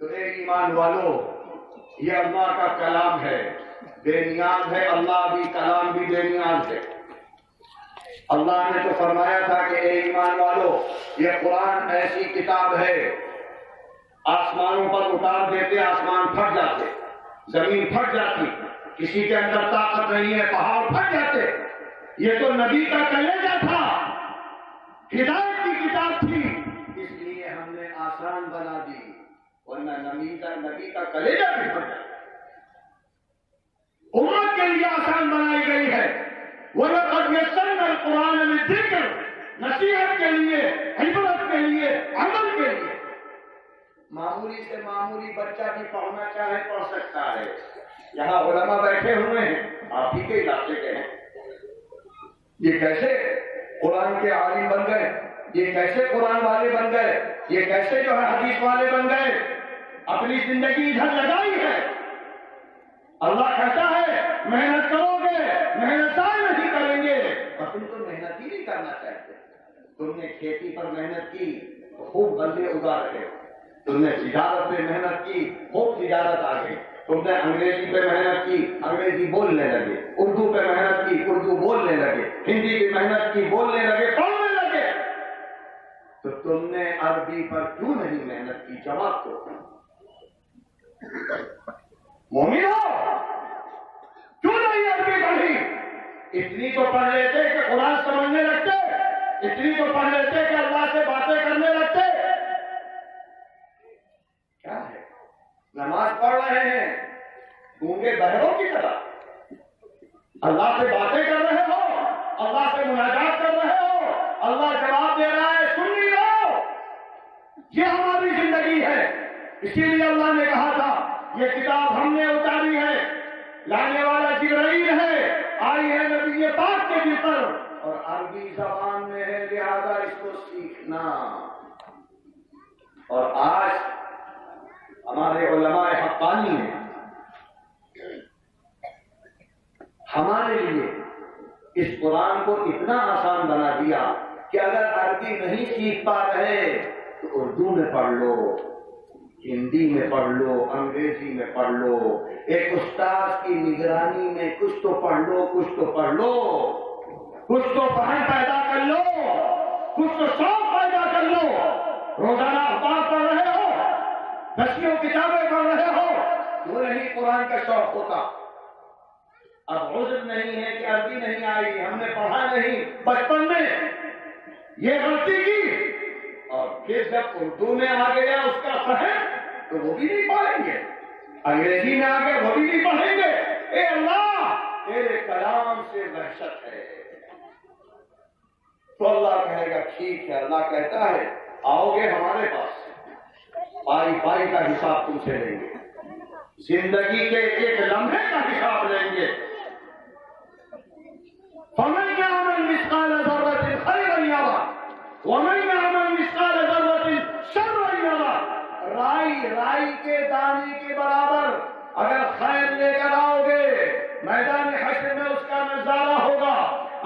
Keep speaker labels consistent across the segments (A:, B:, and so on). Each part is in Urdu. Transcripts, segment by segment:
A: تو اے ایمان والو، یہ اللہ کا کلام ہے، بے نیاز ہے اللہ بھی، کلام بھی بے نیاز ہے۔ اللہ نے تو فرمایا تھا کہ اے ایمان والو، یہ قرآن ایسی کتاب ہے، آسمانوں پر اتار دیتے آسمان پھٹ جاتے، زمین پھٹ جاتی، کسی کے اندر طاقت نہیں ہے، پہاڑ پھٹ جاتے۔ یہ تو نبی کا کلیجہ تھا، ہدایت کی کتاب تھی، اس لیے ہم نے آسان بنا دی، ورنہ نبی کا کلیجہ بھی پھٹ جاتا۔ امت کے لیے آسان بنائی گئی ہے، وَلَقَدْ يَسَّرْنَا الْقُرْآنَ لِلذِّكْرِ، نصیحت کے لیے، عبرت کے لیے، عمل کے لیے۔ معمولی سے معمولی بچہ بھی پڑھنا چاہے پڑھ سکتا ہے۔ یہاں علماء بیٹھے ہوئے ہیں، آپ ہی کے علاقے کے ہیں، یہ کیسے قرآن کے عالم بن گئے، یہ کیسے قرآن والے بن گئے، یہ کیسے جو ہے حدیث والے بن گئے، اپنی زندگی ادھر لگائی ہے۔ اللہ کہتا ہے محنت کرو گے، محنت ضائع نہیں کریں گے، اور تم تو محنت ہی نہیں کرنا چاہتے۔ تم نے کھیتی پر محنت کی تو خوب غلے اگا رہے ہو، تم نے تجارت پہ محنت کی، خوب تجارت آ گئی، تم نے انگریزی پہ محنت کی، انگریزی بولنے لگے، اردو پہ محنت کی، اردو بولنے لگے، ہندی پہ محنت کی، بولنے لگے، پڑھنے لگے۔ تو تم نے عربی پر کیوں نہیں محنت کی؟ جواب دو۔ مومن ہو، کیوں نہیں عربی پڑھی؟ اتنی تو پڑھ لیتے کہ قرآن سمجھنے لگتے، اتنی تو پڑھ لیتے کہ اللہ سے باتیں کرنے لگتے۔ کیا ہے؟ نماز پڑھ رہے ہیں گونگے بہروں کی طرح، اللہ سے باتیں کر رہے ہو، اللہ سے مناجات کر رہے ہو، اللہ جواب دے رہا ہے، سن لی لو۔ یہ ہماری زندگی ہے، اسی لیے اللہ نے کہا تھا یہ کتاب ہم نے اتاری ہے، لانے والا جبرائیل ہے، آئی ہے نبی پاک کے دل پر، اور عربی زبان میں ہے، لہذا اس کو سیکھنا۔ اور آج ہمارے علماء حقانی نے ہمارے لیے اس قرآن کو اتنا آسان بنا دیا کہ اگر عربی نہیں سیکھ پا رہے تو اردو میں پڑھ لو، ہندی میں پڑھ لو، انگریزی میں پڑھ لو، ایک استاد کی نگرانی میں کچھ تو پڑھ لو، کچھ تو پڑھ لو، کچھ تو فہم پیدا کر لو، کچھ تو شوق پیدا کر لو۔ روزانہ اخبار پڑھ رہے ہو، دسیوں کتابیں پڑھ رہے ہو، وہ نہیں قرآن کا شوق ہوتا۔ اب عذر نہیں ہے کہ عربی نہیں آئی، ہم نے پڑھا نہیں بچپن میں، یہ غلطی کی، اور پھر جب اردو میں آ گیا اس کا فہم تو وہ بھی نہیں پڑھیں گے، انگریزی میں آ گیا وہ بھی نہیں پڑھیں گے۔ اے اللہ تیرے کلام سے وحشت ہے۔ تو اللہ کہے گا ٹھیک ہے، اللہ کہتا ہے آؤ گے ہمارے پاس، پائی پائی کا حساب تم سے لیں گے، زندگی کے ایک لمحے کا حساب لیں گے۔ فَمَنْ يَعْمَلْ مِثْقَالَ ذَرَّةٍ خَيْرًا يَرَهُ وَمَنْ يَعْمَلْ مِثْقَالَ ذَرَّةٍ شَرًّا يَرَهُ۔ رائی کے دانے کے برابر اگر خیر لے کر آؤ گے میدان حشر میں اس کا نظارہ ہوگا،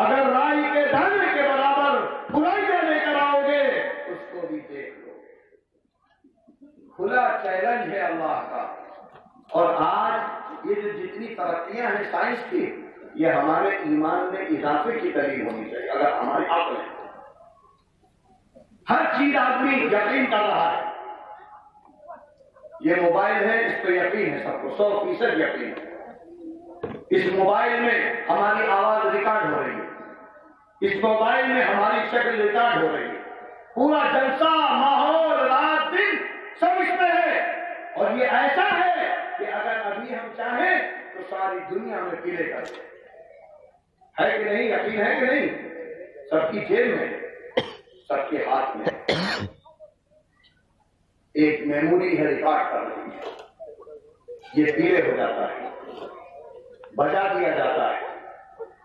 A: اگر رائی کے دانے کے برابر برائیاں لے کر آؤ گے اس کو بھی دیکھ لو گے۔ کھلا چیلنج ہے اللہ کا۔ اور آج یہ جو جتنی ترقیاں ہیں سائنس کی، یہ ہمارے ایمان میں اضافے کی دلیل ہونی چاہیے۔ اگر ہمارے عقل ہے، ہر چیز آدمی یقین کر رہا ہے، یہ موبائل ہے اس پہ یقین ہے، سب کو 100% یقین ہے۔ اس موبائل میں ہماری آواز ریکارڈ ہو رہی ہے، اس موبائل میں ہماری شکل ریکارڈ ہو رہی ہے، پورا جلسہ ماحول رات دن سب اس میں ہے، اور یہ ایسا ہے کہ اگر ابھی ہم چاہیں تو ساری دنیا میں پلے کر دیں۔ ہے کہ نہیں؟ یقین ہے کہ نہیں؟ سب کی جیب میں، سب کے ہاتھ میں ایک میموری ہے ریکارڈ کر رہی ہے، یہ پلے ہو جاتا ہے، بجا دیا جاتا ہے،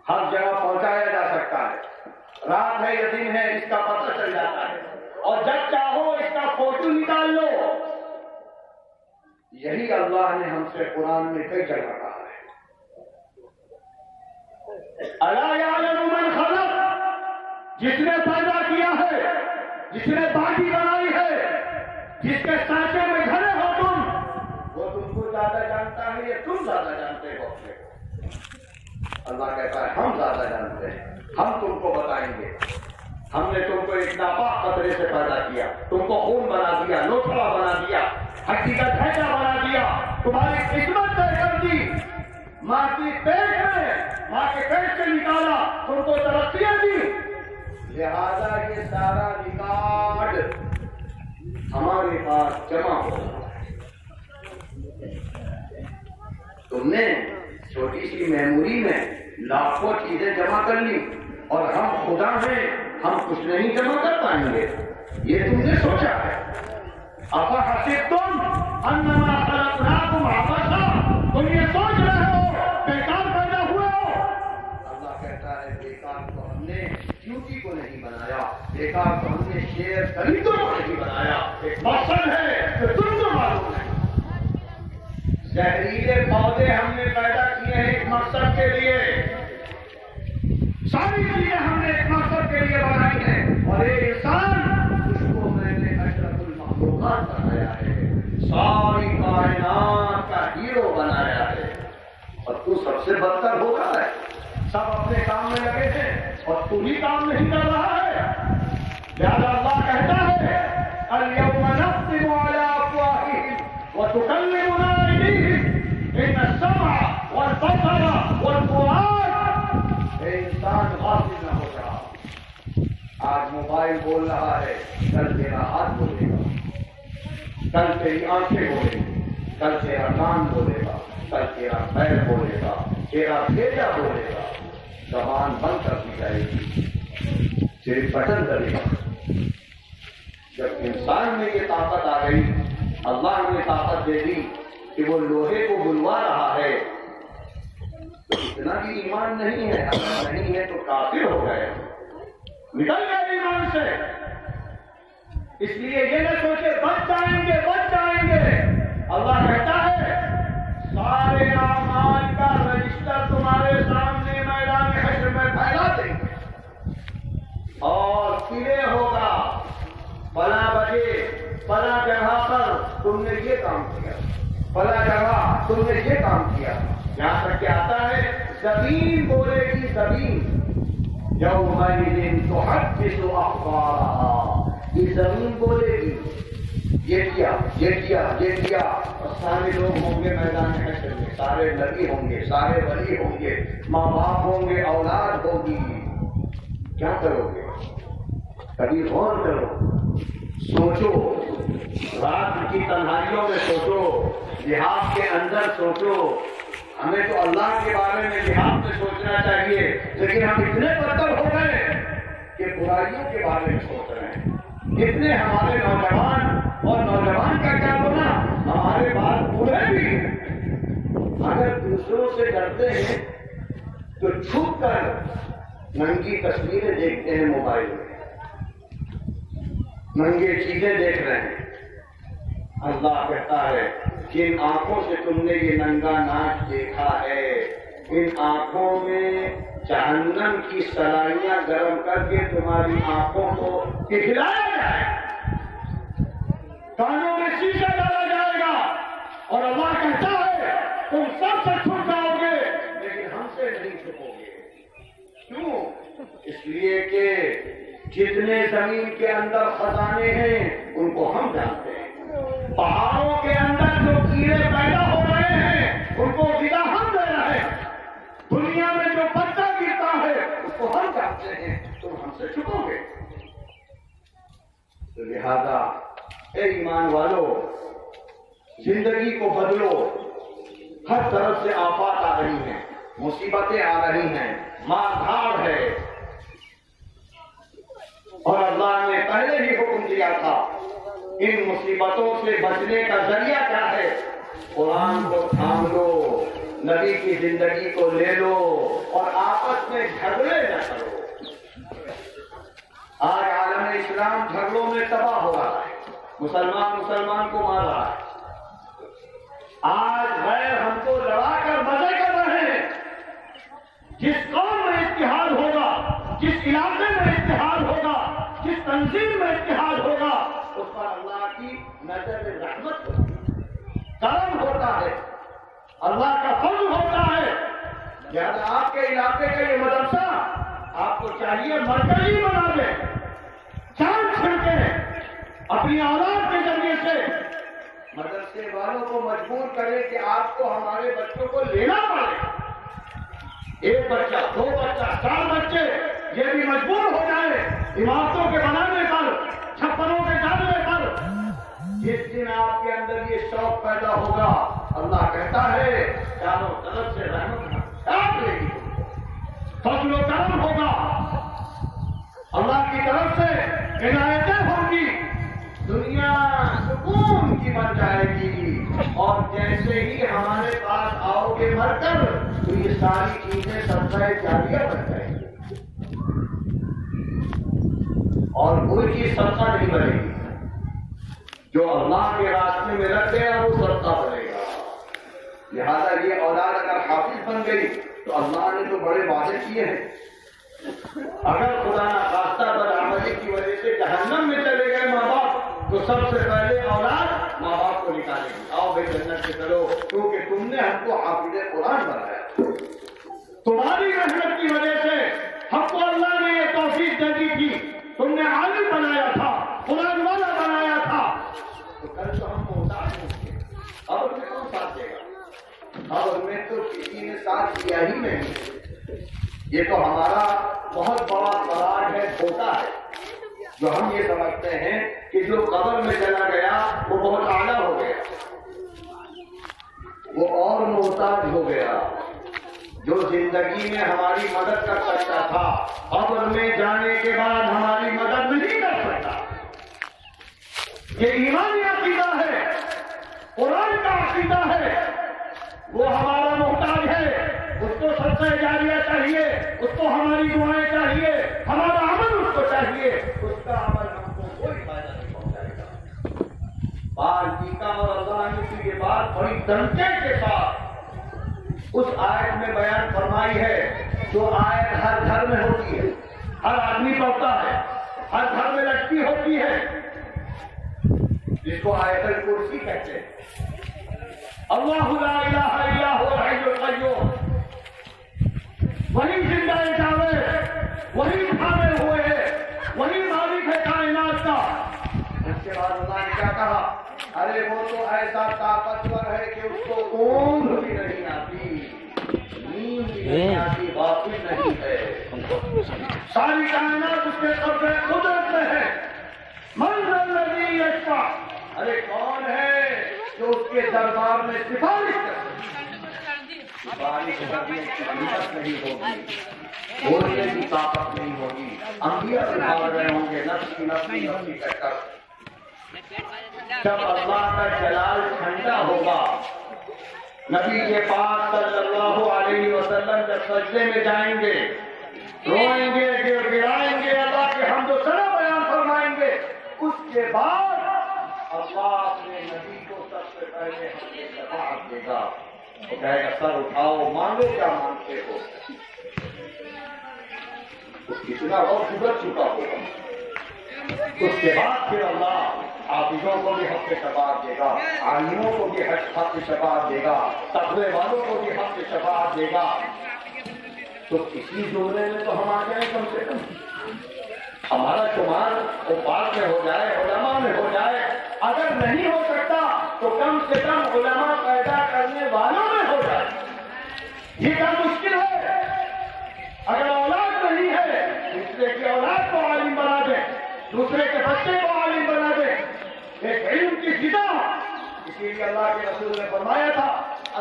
A: ہر جگہ پہنچایا جا سکتا ہے، رات ہے یا دن ہے اس کا پتہ چل جاتا ہے، اور جب چاہو اس کا فوٹو نکال لو۔ یہی اللہ نے ہم سے قرآن میں کئی جگہ کہا ہے، الا یعلم من خلق، جس نے پیدا کیا ہے، جس نے باڈی بنائی ہے، جس کے سانچے میں گھرے ہو تم، تم زیادہ جانتے ہو اپنے کو. اللہ کہتا ہے ہم زیادہ جانتے ہیں, ہم تم کو بتائیں گے. ہم نے تم کو ایک ناپاک قطرے سے پیدا کیا, تم کو خون بنا دیا, لوتھڑا بنا دیا, ہڈی کا ڈھانچہ بنا دیا, تمہاری قسمت طے کر دی, ماں کی پیٹ میں, ماں کے پیٹ سے نکالا, تم کو ترقیاں دی. لہذا یہ سارا ریکارڈ ہمارے پاس جمع ہو رہا ہے. تم نے چھوٹی سی میموری میں لاکھوں چیزیں جمع کر لی, اور ہم خدا ہیں, ہم کچھ نہیں جمع کر پائیں گے, یہ تم نے سوچا ہے. افحسبتم انما خلقناکم عبثا, تم یہ سوچ رہے ہو بیکار پیدا ہوئے ہو. اللہ کہتا ہے بیکار تو ہم نے ڈیوٹی کو نہیں بنایا, بیکار تو ہم نے شیر خریدوں کو نہیں بنایا. ایک مقصد ہے کہ تم کو معلوم ہے. زہریلے پودے ہم نے پیدا کیے ہیں ایک مقصد کے لیے, ساری چیزیں ہم نے ایک مقصد کے لیے بنائی ہیں, اور ایک انسان اس کو میں نے اشرف المخلوقات بنایا ہے, ساری کائنات کا ہیرو بنایا ہے. اور تو سب سے بدتر ہو رہا ہے, سب اپنے کام میں لگے ہیں اور تو ہی کام نہیں کر رہا ہے. لہذا اللہ کہتا ہے اليوم نختم على افواههم وتكلمنا ايديهم ان السمع والبصر والفؤاد. انسان غافل نہ ہو جا. آج موبائل بول رہا ہے, کل تیرا ہاتھ بولے گا, کل تیری آنکھیں بولے گی, کل تیرا کان بولے گا, کل تیرا پیر بولے گا, تیرا بھیجا بولے گا. زبان بند کر دی جائے گی, صرف بٹن کرے گا. جب انسان میں یہ طاقت آ گئی, اللہ نے طاقت دے دی کہ وہ لوہے کو بلوا رہا ہے, تو اتنا بھی ایمان نہیں ہے. اگر نہیں ہے تو کافر ہو گئے, نکل گئے ایمان سے. اس لیے یہ نہ سوچے بچ جائیں گے, بچ جائیں گے. اللہ کہتا ہے سارے اعمال کا رجسٹر تمہارے سامنے میدان حشر میں پھیلا دیں گے, اور کلے ہوگا فلاں بجے فلاں جگہ پر تم نے یہ کام کیا, فلاں جگہ تم نے یہ کام کیا. یہاں تک کہ آتا ہے زمین بولے گی, زمین یومئذ تحدث اخبارها, یہ زمین بولے گی یہ کیا, یہ کیا, یہ کیا. اور سارے لوگ ہوں گے میدان حشر میں, سارے نبی ہوں گے, سارے ولی ہوں گے, ماں باپ ہوں گے, اولاد ہوگی. کیا کرو گے؟ کبھی غور کرو, سوچو, رات کی تنہائیوں میں سوچو, لحاظ کے اندر سوچو. ہمیں تو اللہ کے بارے میں لحاظ میں سوچنا چاہیے, لیکن ہم اتنے بدتر ہو گئے کہ برائیوں کے بارے میں سوچ رہے ہیں. اتنے ہمارے نوجوان, اور نوجوان کا کیا ہونا, ہمارے بعد بوڑھے بھی اگر دوسروں سے ڈرتے ہیں تو چھپ کر ننگی تصویریں دیکھتے ہیں موبائل میں, ننگے چیزیں دیکھ رہے ہیں. اللہ کہتا ہے جن آنکھوں سے تم نے یہ ننگا ناچ دیکھا ہے, ان آنکھوں میں جہنم کی سلائیاں گرم کر کے تمہاری آنکھوں کو پگھلایا جائے گا, کانوں میں شیشہ ڈالا جائے گا, اور اللہ کہتا ہے تم سب سے چھپ جاؤ گے لیکن ہم سے نہیں چھپو گے. کیوں؟ اس لیے کہ جتنے زمین کے اندر خزانے ہیں ان کو ہم جانتے ہیں. پہاڑوں کے اندر جو کیڑے پیدا ہو رہے ہیں ان کو غذا ہم دے رہے ہیں. دنیا میں جو پتا گرتا ہے اس کو ہم جانتے ہیں, تم ہم سے چھپو گے. تو لہذا اے ایمان والو, زندگی کو بدلو. ہر طرف سے آفات آ رہی ہیں, مصیبتیں آ رہی ہیں, مار دھاڑ ہے, اور اللہ نے پہلے ہی حکم دیا تھا ان مصیبتوں سے بچنے کا ذریعہ کیا ہے, قرآن کو تھام لو, نبی کی زندگی کو لے لو, اور آپس میں جھگڑے نہ کرو. آج عالم اسلام جھگڑوں میں تباہ ہو رہا ہے, مسلمان کو مار رہا ہے. آج غیر ہم کو لڑا کر مزے کر رہے ہیں. جس قوم میں اتحاد ہوگا, جس علاقے میں اتحاد ہوگا, جس تنظیم میں اتحاد ہوگا, اس پر اللہ کی نظر رحمت ہوتی ہے, کرم ہوتا ہے. اللہ کا فضل ہوتا ہے. لہذا آپ کے علاقے کا یہ مدرسہ آپ کو چاہیے مرکزی بنا دے. چاند چھڑکے اپنی اولاد کے ذریعے سے مدرسے والوں کو مجبور کرے کہ آپ کو ہمارے بچوں کو لینا پڑے. ایک بچہ، دو بچہ، 4 بچے، یہ بھی مجبور ہو جائے عمارتوں کے بنانے پر، چھپروں کے ڈالنے پر. جس دن آپ کے اندر یہ شوق پیدا ہوگا، اللہ کہتا ہے چاروں طرف سے رحمت ڈال لے گی، فضل و کرم ہوگا، اللہ کی طرف سے عنایتیں ہوں گی، دنیا سکون کی بن جائے گی. اور جیسے ہی ہمارے پاس آؤ گے مر کر تو یہ ساری چیزیں صدقہ جاریہ بن جائیں گی اور کوئی چیز صدقہ نہیں بنے گی. جو اللہ کے راستے میں رکھ گیا وہ صدقہ بنے گا. لہذا یہ اولاد اگر حافظ بن گئی تو اللہ نے تو بڑے وعدے کیے ہیں. اگر خدا نخواستہ بدعملی کی وجہ سے جہنم میں چلے گئے ماں باپ تو سب سے پہلے اولاد ماں باپ کو نکالے گی. آؤ بھائی جنت سے چلو، کیونکہ تم نے ہم کو حافظ قرآن بنایا. تمہاری محنت کی وجہ سے ہم کو اللہ نے یہ توفیق دے دی تھی. تم نے عالم بنایا تھا، قرآن والا بنایا تھا، تو کل تو ہم محتاج ہوں گے. اب میں کون ساتھ دے گا؟ اب میں تو کسی نے ساتھ دیا ہی نہیں. یہ تو ہمارا بہت بڑا فراڈ ہے، دھوکہ ہے، جو ہم یہ سمجھتے ہیں کہ جو قبر میں چلا گیا وہ بہت اعلیٰ ہو گیا، وہ اور محتاج ہو گیا. جو زندگی میں ہماری مدد کر سکتا تھا قبر میں جانے کے بعد ہماری مدد نہیں کر سکتا. یہ ایمانی عقیدہ ہے، قرآن کا عقیدہ ہے. وہ ہمارا محتاج ہے، اس کو صدقہ جاریہ چاہیے، اس کو ہماری دعائیں چاہیے، ہمارا عمل اس کو چاہیے. اس کا عمل ہم کو کوئی فائدہ نہیں پہنچائے گا. بال ٹیکا اور اللہ نے کی یہ بات بڑی دھمکے کے ساتھ اس آیت میں بیان فرمائی ہے، جو آیت ہر گھر میں ہوتی ہے، ہر آدمی پڑھتا ہے، ہر گھر میں لٹکی ہوتی ہے، جس کو آیت الکرسی کہتے ہیں. اللہ لا الہ الا هو الحی القیوم، وہی زندہ جاوید، وہی تھامے ہوئے ہے، وہی مالک ہے کائنات کا. اس کے بعد اللہ نے کیا کہا؟ ارے وہ تو ایسا طاقتور ہے کہ اس کو اونگ بھی نہیں آتی، نیند بھی نہیں آتی، غافل نہیں ہے. ساری کائنات اس کے قبضے قدرت میں ہے. من ذا الذی یشفع، ارے کون ہے جو اس کے دربار میں سفارش کرے؟ سفارش کرنے کی ہمت نہیں ہوگی، بولنے کی طاقت نہیں ہوگی. انبیاء سے بھاگ رہے ہوں گے نفسی نفسی نفسی کہہ کر. جب اللہ کا جلال ٹھنڈا ہوگا، نبی کے پاس صلی اللہ علیہ وسلم جب سجدے میں جائیں گے، روئیں گے، گر گرائیں گے، اللہ کے حمد و ثنا بیان فرمائیں گے. اس کے بعد اللہ اپنے نبی کو سب سے پہلے شفاعت دے گا. وہ کہے گا سر اٹھاؤ، مانگو کیا مانگتے ہو. کتنا وقت گزر چکا ہوگا. اس کے بعد پھر اللہ حافظوں کو بھی حق شفاعت دے گا، عالموں کو بھی حق شفاعت دے گا، تقوی والوں کو بھی حق شفاعت دے گا. تو اسی جملے میں تو ہم آ جائیں کم سے کم. ہمارا شمار وہ پاک میں ہو جائے، علماء میں ہو جائے. اگر نہیں ہو سکتا تو کم سے کم علماء پیدا کرنے والوں میں ہو جائے. یہ کام مشکل ہے. اگر اولاد نہیں ہے، دوسرے کی اولاد کو عالم بنا دیں، دوسرے کے بچے کو عالم بنا دیں. ایک علم کی فضا. اسی لیے اللہ کے رسول نے فرمایا تھا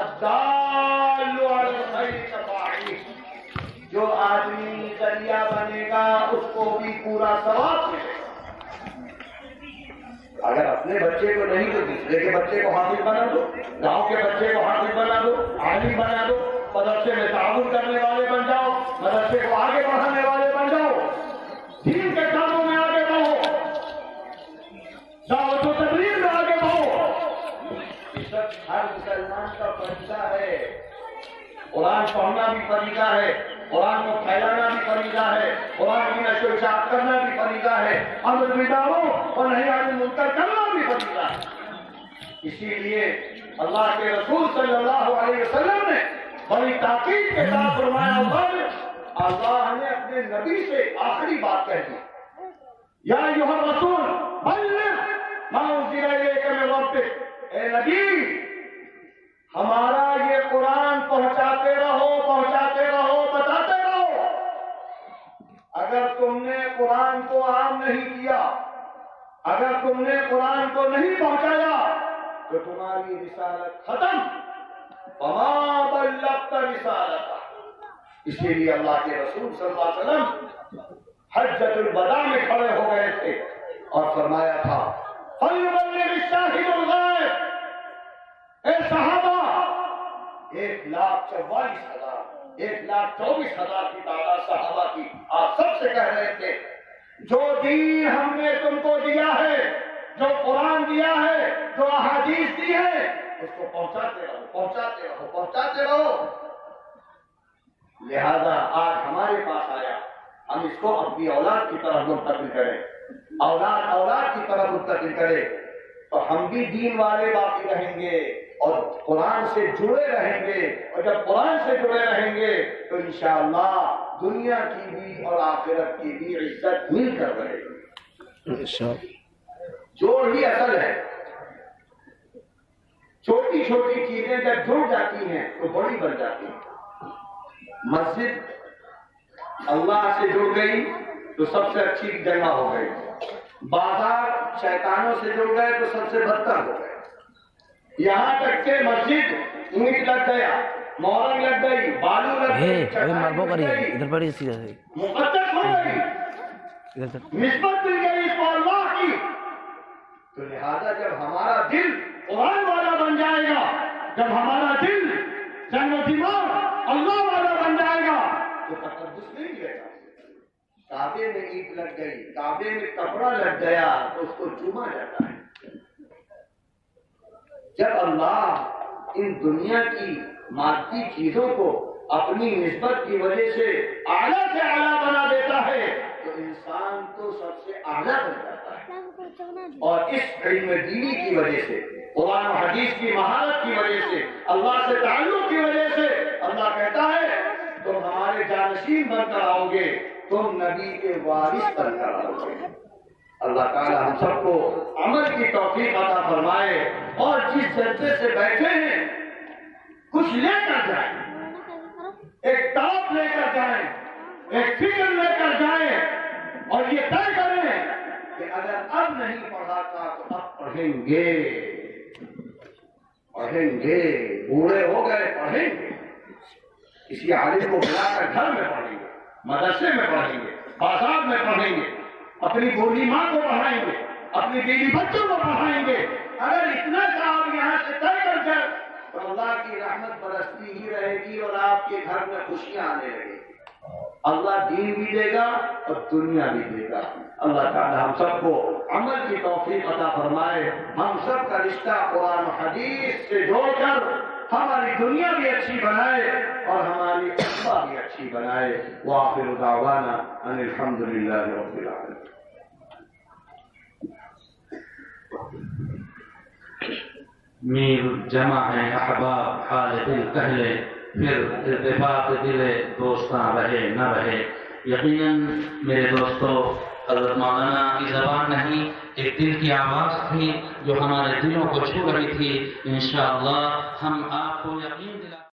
A: الدال علی الخیر کفاعلہ، جو آدمی ذریعہ بنے گا اس کو بھی پورا ثواب ملے گا. اگر اپنے بچے کو نہیں تو دوسرے کے بچے کو حافظ بنا دو، گاؤں کے بچے کو حافظ بنا دو، عالم بنا دو، مدرسے میں تعاون کرنے والے بن جاؤ، مدرسے کو آگے بڑھانے والے بن جاؤ، دین کے کاموں میں آگے بڑھو، دعوت و تبلیغ میں آگے بڑھو. یہ سب ہر مسلمان کا فریضہ ہے. قرآن پڑھنا بھی فریضہ ہے، قرآن کو پھیلانا بھی فریضہ ہے، قرآن کی نشر و اشاعت کرنا بھی فریضہ ہے، امر بالمعروف اور نہی عن المنکر کرنا بھی فریضہ ہے. اسی لیے اللہ کے رسول صلی اللہ علیہ وسلم نے بڑی تاکید کے ساتھ فرمایا، اللہ نے اپنے نبی سے آخری بات کہہ دی، یا ایھا الرسول بلغ ما انزل الیک من ربک، اے نبی ہمارا یہ قرآن پہنچاتے رہو، بتاتے رہو۔ اگر تم نے قرآن کو عام نہیں کیا، اگر تم نے قرآن کو نہیں پہنچایا تو تمہاری رسالت ختم، وما بلغت رسالتہ۔ اسی لیے اللہ کے رسول صلی اللہ علیہ وسلم حجۃ الوداع میں کھڑے ہو گئے تھے اور فرمایا تھا، فَلْيُبَلِّغِ الشَّاهِدُ الْغَائِبَ۔ اے صحابہ، 1,44,000 کی تعداد صحابہ کی، آپ سب سے کہہ رہے تھے جو دین ہم نے تم کو دیا ہے، جو قرآن دیا ہے، جو احادیث دی ہے، اس کو پہنچاتے رہو۔ لہذا آج ہمارے پاس آیا، ہم اس کو اپنی اولاد کی طرف منتقل کریں، اولاد کی طرف منتقل کریں، تو ہم بھی دین والے باقی رہیں گے اور قرآن سے جڑے رہیں گے، اور جب قرآن سے جڑے رہیں گے تو انشاءاللہ دنیا کی بھی اور آخرت کی بھی عزت مل کر رہے گی۔ جوڑ ہی اصل ہے، چھوٹی چھوٹی چیزیں جب جڑ جاتی ہیں تو بڑی بن جاتی ہیں۔ مسجد اللہ سے جڑ گئی تو سب سے اچھی جگہ ہو گئی، بازار شیطانوں سے جڑ گئے تو سب سے بدتر ہو گئے، یہاں تک کہ مسجد اینٹ لگ گیا، مورنگ لگ گئی، بالو لگ گئی، مقدس ہو گئی، نسبت مل گئی اس کو اللہ کی۔ تو لہذا جب ہمارا دل قرآن والا بن جائے گا، جب ہمارا دل جنم و دماغ اللہ والا بن جائے گا تو تقدس نہیں ملے گا۔ کعبے میں اینٹ لگ گئی، کعبے میں کپڑا لگ گیا تو اس کو چوما جاتا ہے۔ جب اللہ ان دنیا کی مادی چیزوں کو اپنی نسبت کی وجہ سے اعلیٰ سے اعلیٰ بنا دیتا ہے تو انسان تو سب سے اعلیٰ بن جاتا ہے، اور اس علم دینی کی وجہ سے، قرآن و حدیث کی مہارت کی وجہ سے، اللہ سے تعلق کی وجہ سے اللہ کہتا ہے تم ہمارے جانشین بن کر آؤ گے، تم نبی کے وارث بن کر آؤ گے۔ اللہ تعالی ہم سب کو عمل کی توفیق عطا فرمائے، اور جس جلسے سے بیٹھے ہیں کچھ لے کر جائیں، ایک ٹاپ لے کر جائیں، ایک فکر لے کر جائیں، اور یہ طے کریں کہ اگر اب نہیں پڑھا تھا تو اب پڑھیں گے، بوڑھے ہو گئے پڑھیں گے، کسی عالم کو بلا کر گھر میں پڑھیں گے، مدرسے میں پڑھیں گے، بازار میں پڑھیں گے، اپنی بوڑھی ماں کو پڑھائیں گے، اپنی بیوی بچوں کو پڑھائیں گے۔ اگر اتنا سا آپ یہاں سے طے کر جائیں تو اللہ کی رحمت برستی ہی رہے گی اور آپ کے گھر میں خوشیاں آنے لگیں گی۔ اللہ دین بھی دے گا اور دنیا بھی دے گا۔ اللہ تعالی ہم سب کو عمل کی توفیق عطا فرمائے، ہم سب کا رشتہ قرآن و حدیث سے جوڑ کر ہماری دنیا بھی اچھی بنائے اور ہماری عقبہ بھی اچھی بنائے۔ وآخر دعوانا ان الحمد للہ رب العالمین۔
B: میر جمع ہے احباب حال دل کہلے، پھر اتفاق دل دوستاں رہے نہ رہے۔ یقیناً میرے دوستو، حضرت مولانا کی زبان نہیں، ایک دل کی آواز تھی جو ہمارے دلوں کو چھو رہی تھی۔ انشاءاللہ ہم آپ کو یقین دلا